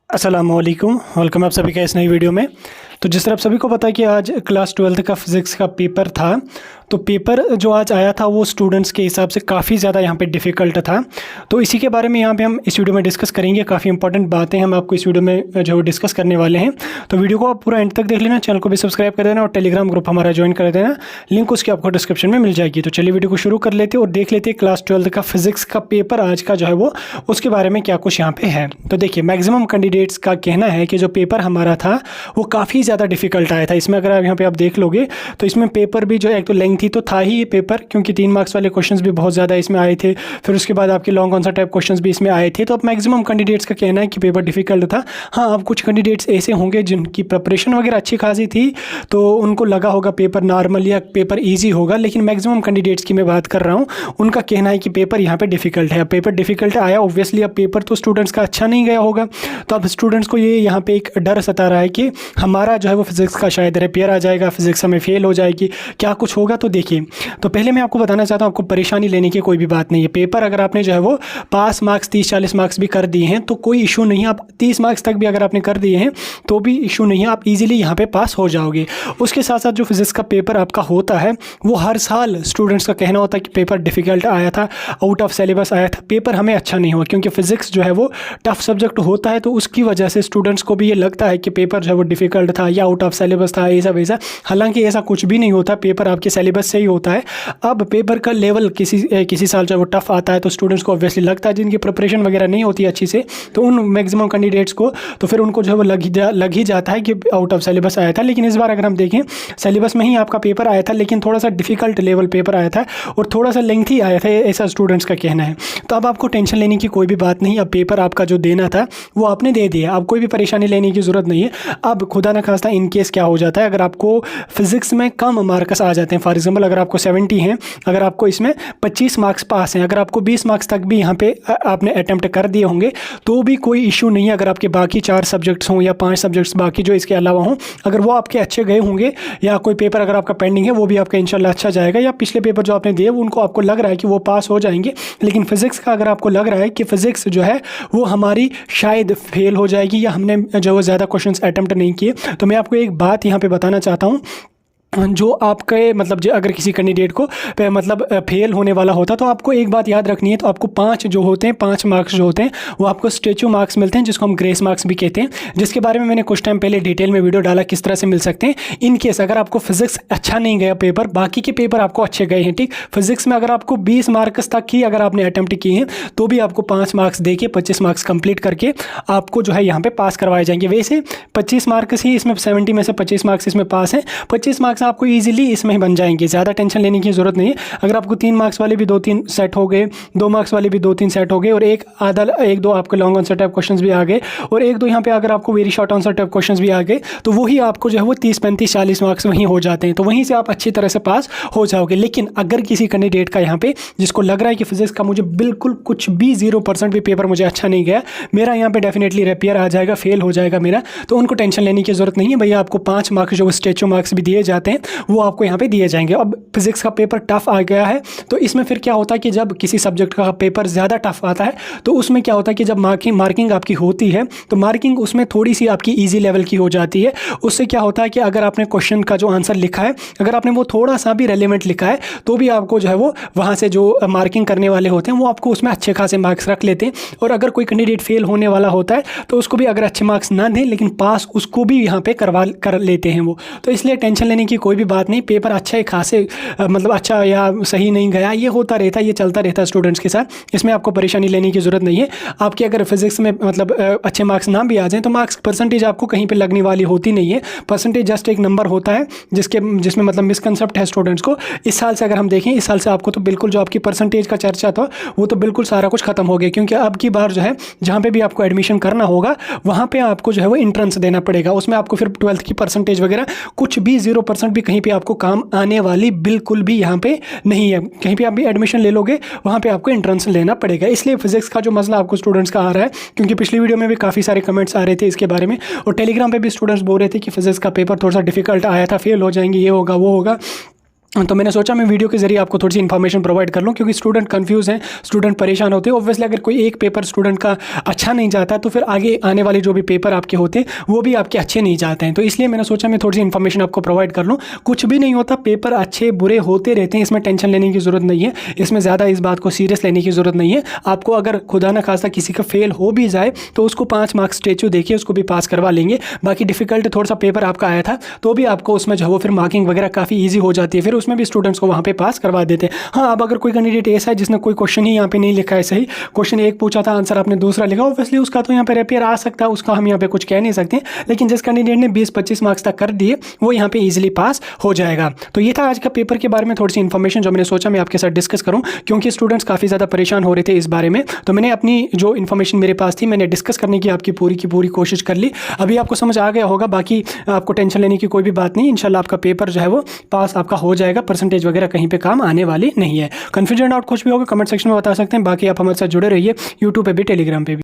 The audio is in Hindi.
अस्सलामुअलैकुम, वेलकम आप सभी का इस नई वीडियो में। तो जिस तरह आप सभी को पता है कि आज क्लास 12th का फिज़िक्स का पेपर था, तो पेपर जो आज आया था वो स्टूडेंट्स के हिसाब से काफ़ी ज़्यादा यहाँ पे डिफ़िकल्ट था। तो इसी के बारे में यहाँ पे हम इस वीडियो में डिस्कस करेंगे। काफ़ी इंपॉर्टेंट बातें हम आपको इस वीडियो में जो डिस्कस करने वाले हैं। तो वीडियो को आप पूरा एंड तक देख लेना, चैनल को भी सब्सक्राइब कर देना और टेलीग्राम ग्रुप हमारा ज्वाइन कर देना, लिंक उसकी आपको डिस्क्रिप्शन में मिल जाएगी। तो चलिए वीडियो को शुरू कर लेते हैं और देख लेते हैं क्लास 12th का फिज़िक्स का पेपर आज का जो है वो उसके बारे में क्या कुछ यहाँ पे है। तो देखिए, मैक्सिमम कैंडिडेट्स का कहना है कि जो पेपर हमारा था वो काफ़ी ज़्यादा डिफिकल्ट आया था। इसमें अगर आप यहाँ पे आप देख लोगे तो इसमें पेपर भी जो एक तो लेंथी तो था ही ये पेपर, क्योंकि 3 मार्क्स वाले क्वेश्चंस भी बहुत ज़्यादा इसमें आए थे। फिर उसके बाद आपके लॉन्ग आंसर टाइप क्वेश्चंस भी इसमें आए थे। तो अब मैक्सिमम कैंडिडेट्स का कहना है कि पेपर डिफिकल्ट था। हाँ, अब कुछ कैंडिडेट्स ऐसे होंगे जिनकी प्रिपरेशन वगैरह अच्छी खासी थी तो उनको लगा होगा पेपर नॉर्मल या पेपर ईजी होगा, लेकिन मैक्सिमम कैंडिडेट्स की मैं बात कर रहा हूँ, उनका कहना है कि पेपर यहाँ पे डिफिकल्ट है। पेपर डिफिकल्ट आया ऑब्वियसली, अब पेपर तो स्टूडेंट्स का अच्छा नहीं गया होगा। तो अब स्टूडेंट्स को ये यहाँ पे एक डर सता रहा है कि हमारा जो है वो फिज़िक्स का शायद रिपेयर आ जाएगा, फिज़िक्स हमें फेल हो जाएगी, क्या कुछ होगा। तो देखिए, तो पहले मैं आपको बताना चाहता हूँ, आपको परेशानी लेने की कोई भी बात नहीं है। पेपर अगर आपने जो है वो पास मार्क्स 30-40 मार्क्स भी कर दिए हैं तो कोई इशू नहीं है। आप 30 मार्क्स तक भी अगर आपने कर दिए हैं तो भी इशू नहीं है, आप ईजिली यहाँ पे पास हो जाओगे। उसके साथ साथ जो फिज़िक्स का पेपर आपका होता है वो हर साल स्टूडेंट्स का कहना होता है कि पेपर डिफिकल्ट आया था, आउट ऑफ सिलेबस आया था, पेपर हमें अच्छा नहीं हुआ, क्योंकि फिज़िक्स जो है वो टफ सब्जेक्ट होता है। तो उसकी वजह से स्टूडेंट्स को भी ये लगता है कि पेपर जो है वो डिफिकल्ट था या आउट ऑफ सिलेबस था, ऐसा वैसा। हालांकि ऐसा कुछ भी नहीं होता, पेपर आपके सिलेबस से ही होता है। अब पेपर का लेवल किसी साल जो है वो टफ आता है तो स्टूडेंट्स को ऑब्वियसली लगता है, जिनकी प्रिपरेशन वगैरह नहीं होती अच्छी से, तो उन मैक्सिमम कैंडिडेट्स को तो फिर उनको जो है वो लग ही जाता है कि आउट ऑफ सिलेबस आया था। लेकिन इस बार अगर हम देखें, सिलेबस में ही आपका पेपर आया था, लेकिन थोड़ा सा डिफिकल्ट लेवल पेपर आया था और थोड़ा सा लेंथी आया था, ऐसा स्टूडेंट्स का कहना है। तो अब आपको टेंशन लेने की कोई भी बात नहीं। अब पेपर आपका जो देना था वो आपने दे दिया, अब कोई भी परेशानी लेने की ज़रूरत नहीं है। अब खुदा न खास्ता इन केस क्या हो जाता है, अगर आपको फिज़िक्स में कम मार्क्स आ जाते हैं, फॉर एग्जांपल अगर आपको 70 हैं, अगर आपको इसमें 25 मार्क्स पास हैं, अगर आपको 20 मार्क्स तक भी यहाँ पे आपने अटैम्प्ट कर दिए होंगे तो भी कोई इशू नहीं है। अगर आपके बाकी 4 सब्जेक्ट्स हों या 5 सब्जेक्ट्स बाकी जो इसके अलावा हों, अगर वो आपके अच्छे गए होंगे या कोई पेपर अगर आपका पेंडिंग है वो भी आपका इंशाल्लाह अच्छा जाएगा, या पिछले पेपर जो आपने दिए उनको आपको लग रहा है कि वो पास हो जाएंगे, लेकिन फिज़िक्स का अगर आपको लग रहा है कि फ़िज़िक्स जो है वो हमारी शायद फेल हो जाएगी या हमने जो है ज़्यादा क्वेश्चंस अटैम्प्ट नहीं किए, तो मैं आपको एक बात यहाँ पे बताना चाहता हूँ। जो आपके मतलब जो अगर किसी कैंडिडेट को मतलब फेल होने वाला होता तो आपको एक बात याद रखनी है। तो आपको 5 जो होते हैं, 5 मार्क्स जो होते हैं वो आपको स्टैच्यू मार्क्स मिलते हैं, जिसको हम ग्रेस मार्क्स भी कहते हैं, जिसके बारे में मैंने कुछ टाइम पहले डिटेल में वीडियो डाला किस तरह से मिल सकते हैं। इन केस अगर आपको फिज़िक्स अच्छा नहीं गया पेपर, बाकी के पेपर आपको अच्छे गए हैं, ठीक, फिज़िक्स में अगर आपको 20 मार्क्स तक ही अगर आपने अटैम्प्ट किए हैं तो भी आपको 5 मार्क्स दे के 25 मार्क्स कंप्लीट करके आपको जो है यहाँ पे पास करवाए जाएंगे। वैसे 25 मार्क्स ही इसमें 70 में से 25 मार्क्स इसमें पास हैं, 25 मार्क्स आपको ईजिली इसमें ही बन जाएंगे, ज़्यादा टेंशन लेने की ज़रूरत नहीं है। अगर आपको 3 मार्क्स वाले भी 2-3 सेट हो गए, 2 मार्क्स वाले भी 2-3 सेट हो गए और एक 1-2 आपके लॉन्ग आंसर टाइप क्वेश्चंस भी आ गए और 1-2 यहाँ पे अगर आपको very short answer type questions भी आ गए, तो वही आपको जो है वो 30-35-40 मार्क्स वहीं हो जाते हैं, तो वहीं से आप अच्छी तरह से पास हो जाओगे। लेकिन अगर किसी कैंडिडेट का यहाँ पे जिसको लग रहा है कि फिज़िक्स का मुझे बिल्कुल कुछ भी 0% भी पेपर मुझे अच्छा नहीं गया, मेरा यहाँ पे डेफिनेटली रिपेयर आ जाएगा, फेल हो जाएगा मेरा, तो उनको टेंशन लेने की ज़रूरत नहीं है भैया। आपको 5 मार्क्स जो स्टैच्यू मार्क्स भी दिए जाते हैं वो आपको यहाँ पे दिए जाएंगे। अब फिज़िक्स का पेपर टफ आ गया है तो इसमें फिर क्या होता है कि जब किसी सब्जेक्ट का पेपर ज़्यादा टफ आता है तो उसमें क्या होता है कि जब मार्किंग आपकी होती है तो मार्किंग उसमें थोड़ी सी आपकी इजी लेवल की हो जाती है। उससे क्या होता है कि अगर आपने क्वेश्चन का जो आंसर लिखा है, अगर आपने वो थोड़ा सा भी रेलिवेंट लिखा है तो भी आपको जो है वो वहाँ से जो मार्किंग करने वाले होते हैं वो आपको उसमें अच्छे खासे मार्क्स रख लेते हैं। और अगर कोई कैंडिडेट फेल होने वाला होता है तो उसको भी अगर अच्छे मार्क्स ना दें लेकिन पास उसको भी यहाँ पे कर लेते हैं वो। तो इसलिए टेंशन लेने की कोई भी बात नहीं, पेपर अच्छे खासे मतलब अच्छा या सही नहीं गया, ये होता रहता है, ये चलता रहता है स्टूडेंट्स के साथ, इसमें आपको परेशानी लेने की ज़रूरत नहीं है। आपके अगर फिज़िक्स में मतलब अच्छे मार्क्स ना भी आ जाएँ तो मार्क्स परसेंटेज आपको कहीं पे लगने वाली होती नहीं है। परसेंटेज जस्ट एक नंबर होता है जिसमें मतलब मिसकंसेप्ट है स्टूडेंट्स को। इस साल से अगर हम देखें, इस साल से आपको तो बिल्कुल जो आपकी परसेंटेज का चर्चा था वो तो बिल्कुल सारा कुछ खत्म हो गया, क्योंकि अब की बार जो है जहाँ पर भी आपको एडमिशन करना होगा वहाँ पर आपको जो है वो एंट्रेंस देना पड़ेगा। उसमें आपको फिर 12th की परसेंटेज वगैरह कुछ भी 0% भी कहीं पर आपको काम आने वाली बिल्कुल भी यहाँ पे नहीं है। कहीं पे आप भी एडमिशन ले लोगे वहाँ पे आपको एंट्रेंस लेना पड़ेगा। इसलिए फिज़िक्स का जो मसला आपको स्टूडेंट्स का आ रहा है, क्योंकि पिछली वीडियो में भी काफ़ी सारे कमेंट्स आ रहे थे इसके बारे में और टेलीग्राम पे भी स्टूडेंट्स बोल रहे थे कि फिज़िक्स का पेपर थोड़ा सा डिफिकल्ट आया था, फेल हो जाएंगे, ये होगा वो होगा। तो मैंने सोचा मैं वीडियो के जरिए आपको थोड़ी सी इन्फॉर्मेशन प्रोवाइड कर लूँ, क्योंकि स्टूडेंट कंफ्यूज हैं, स्टूडेंट परेशान होते हैं। ऑब्वियसली अगर कोई एक पेपर स्टूडेंट का अच्छा नहीं जाता है तो फिर आगे आने वाले जो भी पेपर आपके होते हैं वो भी आपके अच्छे नहीं जाते हैं। तो इसलिए मैंने सोचा मैं थोड़ी सी इन्फॉर्मेशन आपको प्रोवाइड कर लूँ। कुछ भी नहीं होता, पेपर अच्छे बुरे होते रहते हैं, इसमें टेंशन लेने की ज़रूरत नहीं है, इसमें ज़्यादा इस बात को सीरियस लेने की ज़रूरत नहीं है। आपको अगर खुदा ना खास्ता किसी का फेल हो भी जाए तो उसको 5 मार्क्स स्टेच्यू देखिए, उसको भी पास करवा लेंगे। बाकी डिफिकल्ट थोड़ा सा पेपर आपका आया था तो भी आपको उसमें जो है वो फिर मार्किंग वगैरह काफ़ी ईजी हो जाती है, फिर उसमें भी स्टूडेंट्स को वहाँ पे पास करवा देते हैं। हाँ, अब अगर कोई कैंडिडेट ऐसा है जिसने कोई क्वेश्चन ही यहाँ पे नहीं लिखा है सही, क्वेश्चन एक पूछा था आंसर आपने दूसरा लिखा, ऑब्वियसली उसका तो यहाँ पे रिपेयर आ सकता है, उसका हम यहाँ पे कुछ कह नहीं सकते। लेकिन जिस कैंडिडेट ने 20-25 मार्क्स तक कर दिए वो यहाँ पे ईजिली पास हो जाएगा। तो ये था आज का पेपर के बारे में थोड़ी सी इन्फॉर्मेशन जो मैंने सोचा मैं आपके साथ डिस्कस करूँ, क्योंकि स्टूडेंट्स काफ़ी ज़्यादा परेशान हो रहे थे इस बारे में। तो मैंने अपनी जो इन्फॉर्मेशन मेरे पास थी मैंने डिस्कस करने की आपकी पूरी की पूरी कोशिश कर ली। अभी आपको समझ आ गया होगा, बाकी आपको टेंशन लेने की कोई भी बात नहीं। इंशाल्लाह आपका पेपर जो है वो पास आपका हो जाएगा, परसेंटेज वगैरह कहीं पे काम आने वाली नहीं है। कन्फ्यूजन डाउट कुछ भी होगा कमेंट सेक्शन में बता सकते हैं। बाकी आप हमारे साथ जुड़े रहिए, यूट्यूब पे भी टेलीग्राम पे भी।